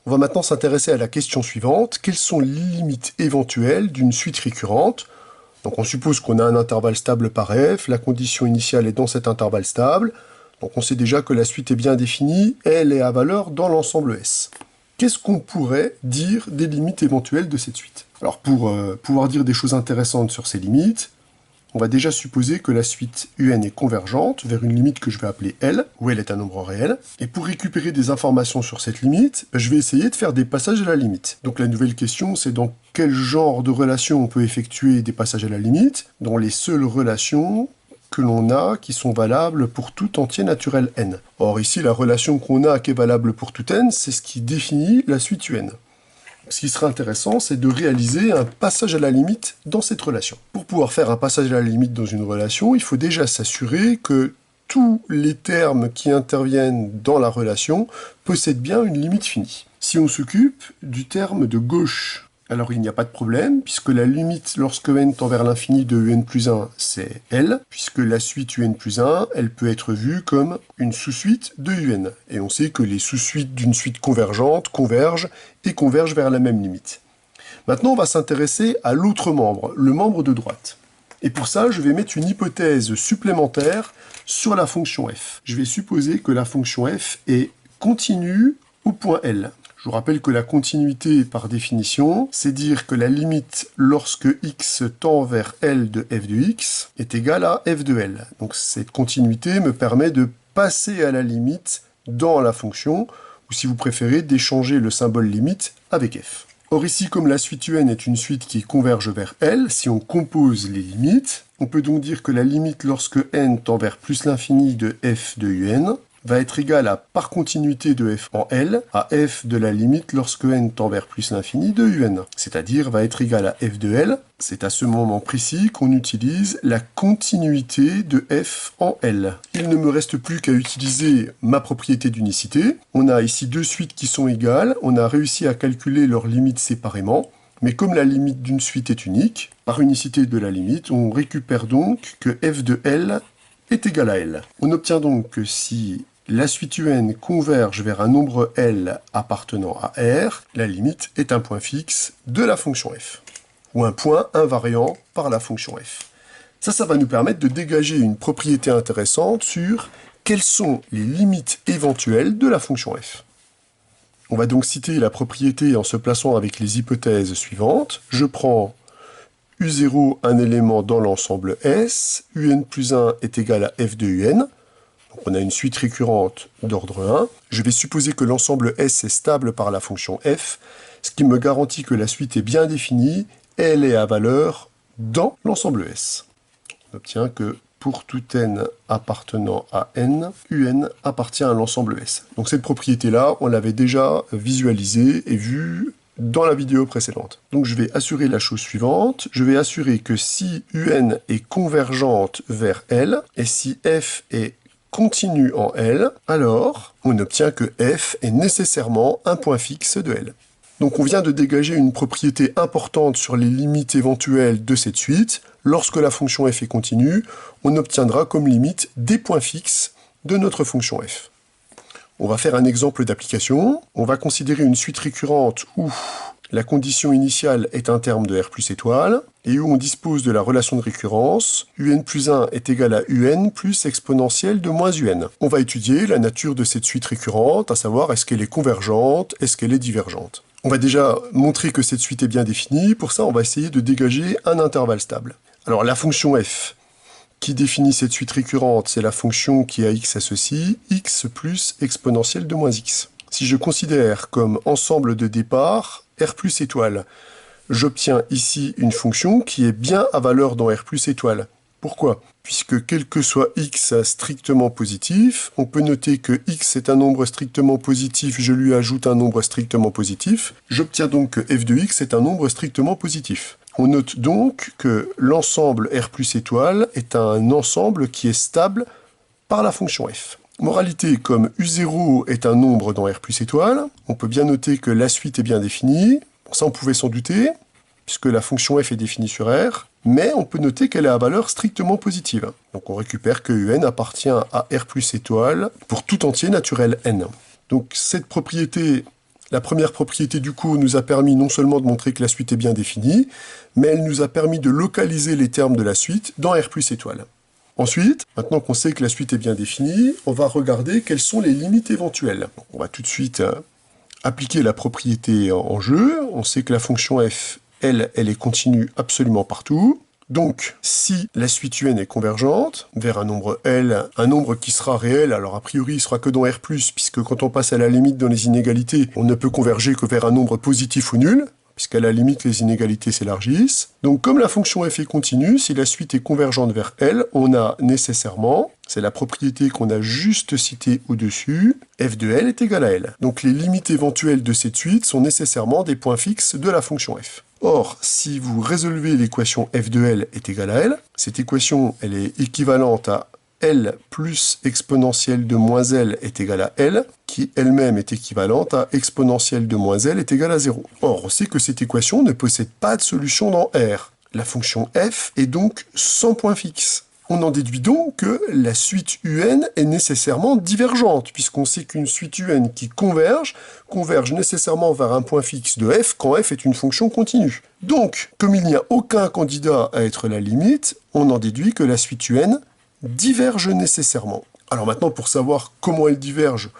On va maintenant s'intéresser à la question suivante. Quelles sont les limites éventuelles d'une suite récurrente? Donc on suppose qu'on a un intervalle stable par f, la condition initiale est dans cet intervalle stable, donc on sait déjà que la suite est bien définie, elle est à valeur dans l'ensemble S. Qu'est-ce qu'on pourrait dire des limites éventuelles de cette suite? Alors pour pouvoir dire des choses intéressantes sur ces limites, on va déjà supposer que la suite UN est convergente vers une limite que je vais appeler L, où L est un nombre réel. Et pour récupérer des informations sur cette limite, je vais essayer de faire des passages à la limite. Donc la nouvelle question, c'est dans quel genre de relation on peut effectuer des passages à la limite, dans les seules relations que l'on a qui sont valables pour tout entier naturel n. Or ici, la relation qu'on a qui est valable pour tout n, c'est ce qui définit la suite UN. Ce qui serait intéressant, c'est de réaliser un passage à la limite dans cette relation. Pour pouvoir faire un passage à la limite dans une relation, il faut déjà s'assurer que tous les termes qui interviennent dans la relation possèdent bien une limite finie. Si on s'occupe du terme de gauche, alors il n'y a pas de problème, puisque la limite lorsque n tend vers l'infini de un plus 1, c'est L, puisque la suite un plus 1, elle peut être vue comme une sous-suite de un. Et on sait que les sous-suites d'une suite convergente convergent et convergent vers la même limite. Maintenant, on va s'intéresser à l'autre membre, le membre de droite. Et pour ça, je vais mettre une hypothèse supplémentaire sur la fonction f. Je vais supposer que la fonction f est continue au point L. Je vous rappelle que la continuité, par définition, c'est dire que la limite lorsque x tend vers L de f de x est égale à f de L. Donc cette continuité me permet de passer à la limite dans la fonction, ou si vous préférez, d'échanger le symbole limite avec f. Or ici, comme la suite UN est une suite qui converge vers L, si on compose les limites, on peut donc dire que la limite lorsque n tend vers plus l'infini de f de un va être égal à par continuité de f en L à f de la limite lorsque n tend vers plus l'infini de un, c'est-à-dire va être égal à f de L. C'est à ce moment précis qu'on utilise la continuité de f en L. Il ne me reste plus qu'à utiliser ma propriété d'unicité. On a ici deux suites qui sont égales, on a réussi à calculer leurs limites séparément, mais comme la limite d'une suite est unique, par unicité de la limite, on récupère donc que f de L est égal à L. On obtient donc que si la suite UN converge vers un nombre L appartenant à R, la limite est un point fixe de la fonction f, ou un point invariant par la fonction f. Ça va nous permettre de dégager une propriété intéressante sur quelles sont les limites éventuelles de la fonction f. On va donc citer la propriété en se plaçant avec les hypothèses suivantes. Je prends U0, un élément dans l'ensemble S, UN plus 1 est égal à f de UN. Donc on a une suite récurrente d'ordre 1. Je vais supposer que l'ensemble S est stable par la fonction f, ce qui me garantit que la suite est bien définie et elle est à valeur dans l'ensemble S. On obtient que pour tout n appartenant à n, un appartient à l'ensemble S. Donc cette propriété-là, on l'avait déjà visualisée et vue dans la vidéo précédente. Donc je vais assurer la chose suivante. Je vais assurer que si un est convergente vers L, et si f est continue en L, alors on obtient que f est nécessairement un point fixe de L. Donc on vient de dégager une propriété importante sur les limites éventuelles de cette suite. Lorsque la fonction f est continue, on obtiendra comme limite des points fixes de notre fonction f. On va faire un exemple d'application. On va considérer une suite récurrente où la condition initiale est un terme de R plus étoile, et où on dispose de la relation de récurrence, un plus 1 est égal à un plus exponentielle de moins un. On va étudier la nature de cette suite récurrente, à savoir est-ce qu'elle est convergente, est-ce qu'elle est divergente. On va déjà montrer que cette suite est bien définie, pour ça on va essayer de dégager un intervalle stable. Alors la fonction f qui définit cette suite récurrente, c'est la fonction qui à x associe x plus exponentielle de moins x. Si je considère comme ensemble de départ R plus étoile, j'obtiens ici une fonction qui est bien à valeur dans R plus étoile. Pourquoi? Puisque quel que soit x strictement positif, on peut noter que x est un nombre strictement positif, je lui ajoute un nombre strictement positif, j'obtiens donc que f de x est un nombre strictement positif. On note donc que l'ensemble R plus étoile est un ensemble qui est stable par la fonction f. Moralité, comme U0 est un nombre dans R plus étoile, on peut bien noter que la suite est bien définie. Bon, ça on pouvait s'en douter, puisque la fonction f est définie sur R, mais on peut noter qu'elle est à valeur strictement positive. Donc on récupère que un appartient à R plus étoile pour tout entier naturel n. Donc cette propriété La première propriété du cours nous a permis non seulement de montrer que la suite est bien définie, mais elle nous a permis de localiser les termes de la suite dans R plus étoile. Ensuite, maintenant qu'on sait que la suite est bien définie, on va regarder quelles sont les limites éventuelles. On va tout de suite appliquer la propriété en jeu. On sait que la fonction f, elle est continue absolument partout. Donc, si la suite un est convergente vers un nombre L, un nombre qui sera réel, alors a priori il sera que dans R+, puisque quand on passe à la limite dans les inégalités, on ne peut converger que vers un nombre positif ou nul, puisqu'à la limite les inégalités s'élargissent. Donc comme la fonction f est continue, si la suite est convergente vers L, on a nécessairement, c'est la propriété qu'on a juste citée au-dessus, f de L est égal à L. Donc les limites éventuelles de cette suite sont nécessairement des points fixes de la fonction f. Or, si vous résolvez l'équation f de L est égal à L, cette équation elle est équivalente à L plus exponentielle de moins L est égal à L, qui elle-même est équivalente à exponentielle de moins L est égal à 0. Or, on sait que cette équation ne possède pas de solution dans R. La fonction f est donc sans point fixe. On en déduit donc que la suite un est nécessairement divergente, puisqu'on sait qu'une suite un qui converge nécessairement vers un point fixe de f quand f est une fonction continue. Donc, comme il n'y a aucun candidat à être la limite, on en déduit que la suite un diverge nécessairement. Alors maintenant, pour savoir comment elle diverge,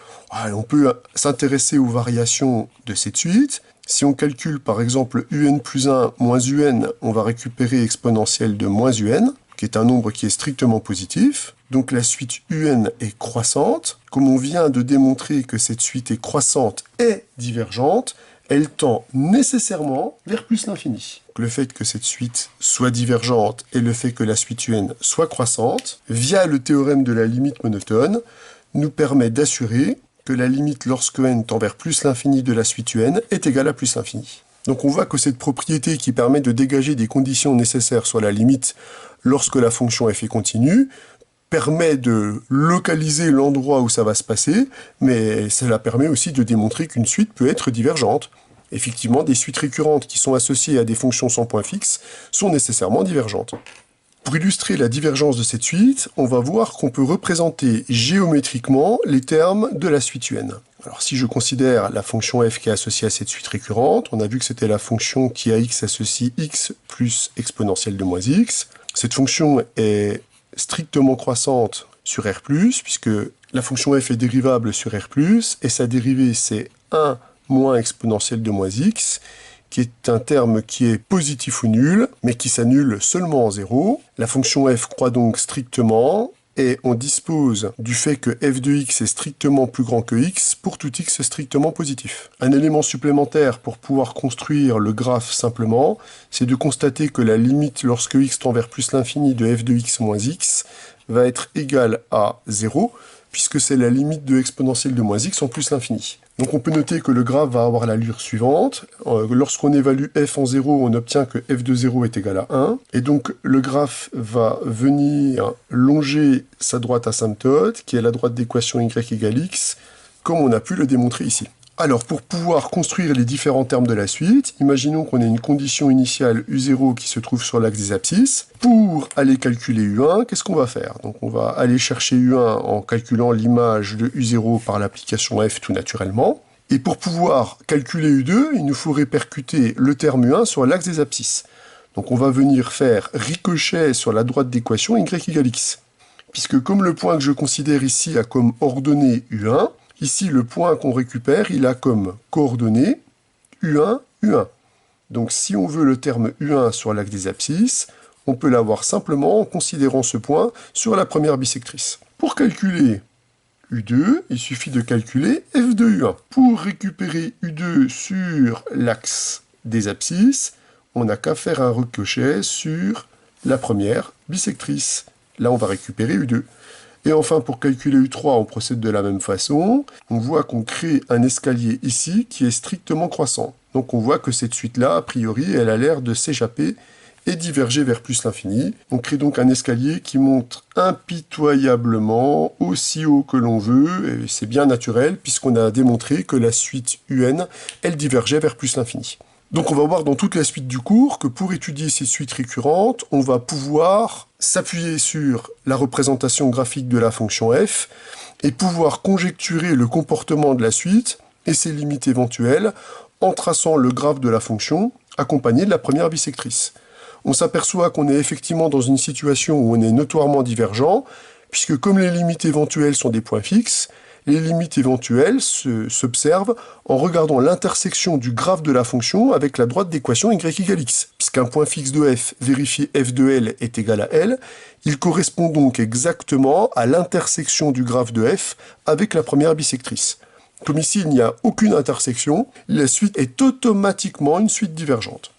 on peut s'intéresser aux variations de cette suite. Si on calcule par exemple un plus 1 moins un, on va récupérer exponentielle de moins un, qui est un nombre qui est strictement positif. Donc la suite un est croissante. Comme on vient de démontrer que cette suite est croissante et divergente, elle tend nécessairement vers plus l'infini. Le fait que cette suite soit divergente et le fait que la suite un soit croissante, via le théorème de la limite monotone, nous permet d'assurer que la limite lorsque n tend vers plus l'infini de la suite un est égale à plus l'infini. Donc on voit que cette propriété qui permet de dégager des conditions nécessaires sur la limite lorsque la fonction f est continue, permet de localiser l'endroit où ça va se passer, mais cela permet aussi de démontrer qu'une suite peut être divergente. Effectivement, des suites récurrentes qui sont associées à des fonctions sans point fixe sont nécessairement divergentes. Pour illustrer la divergence de cette suite, on va voir qu'on peut représenter géométriquement les termes de la suite un. Alors si je considère la fonction f qui est associée à cette suite récurrente, on a vu que c'était la fonction qui à x associe x plus exponentielle de moins x. Cette fonction est strictement croissante sur R+, puisque la fonction f est dérivable sur R+, et sa dérivée c'est 1 moins exponentielle de moins x, qui est un terme qui est positif ou nul, mais qui s'annule seulement en 0. La fonction f croît donc strictement, et on dispose du fait que f de x est strictement plus grand que x pour tout x strictement positif. Un élément supplémentaire pour pouvoir construire le graphe simplement, c'est de constater que la limite lorsque x tend vers plus l'infini de f de x moins x va être égale à 0, puisque c'est la limite de exponentielle de moins x en plus l'infini. Donc on peut noter que le graphe va avoir l'allure suivante. Lorsqu'on évalue f en 0, on obtient que f de 0 est égal à 1. Et donc le graphe va venir longer sa droite asymptote, qui est la droite d'équation y égale x, comme on a pu le démontrer ici. Alors pour pouvoir construire les différents termes de la suite, imaginons qu'on ait une condition initiale U0 qui se trouve sur l'axe des abscisses. Pour aller calculer U1, qu'est-ce qu'on va faire? Donc on va aller chercher U1 en calculant l'image de U0 par l'application F tout naturellement. Et pour pouvoir calculer U2, il nous faut répercuter le terme U1 sur l'axe des abscisses. Donc on va venir faire ricochet sur la droite d'équation Y égale X. Puisque comme le point que je considère ici a comme ordonnée U1, ici, le point qu'on récupère, il a comme coordonnées U1, U1. Donc si on veut le terme U1 sur l'axe des abscisses, on peut l'avoir simplement en considérant ce point sur la première bisectrice. Pour calculer U2, il suffit de calculer F de U1. Pour récupérer U2 sur l'axe des abscisses, on n'a qu'à faire un ricochet sur la première bisectrice. Là, on va récupérer U2. Et enfin, pour calculer U3, on procède de la même façon. On voit qu'on crée un escalier ici qui est strictement croissant. Donc on voit que cette suite-là, a priori, elle a l'air de s'échapper et diverger vers plus l'infini. On crée donc un escalier qui monte impitoyablement aussi haut que l'on veut, et c'est bien naturel puisqu'on a démontré que la suite UN, elle divergeait vers plus l'infini. Donc on va voir dans toute la suite du cours que pour étudier ces suites récurrentes, on va pouvoir s'appuyer sur la représentation graphique de la fonction f et pouvoir conjecturer le comportement de la suite et ses limites éventuelles en traçant le graphe de la fonction accompagné de la première bisectrice. On s'aperçoit qu'on est effectivement dans une situation où on est notoirement divergent, puisque comme les limites éventuelles sont des points fixes, les limites éventuelles s'observent en regardant l'intersection du graphe de la fonction avec la droite d'équation y égale x. Puisqu'un point fixe de f vérifié f de L est égal à L, il correspond donc exactement à l'intersection du graphe de f avec la première bisectrice. Comme ici il n'y a aucune intersection, la suite est automatiquement une suite divergente.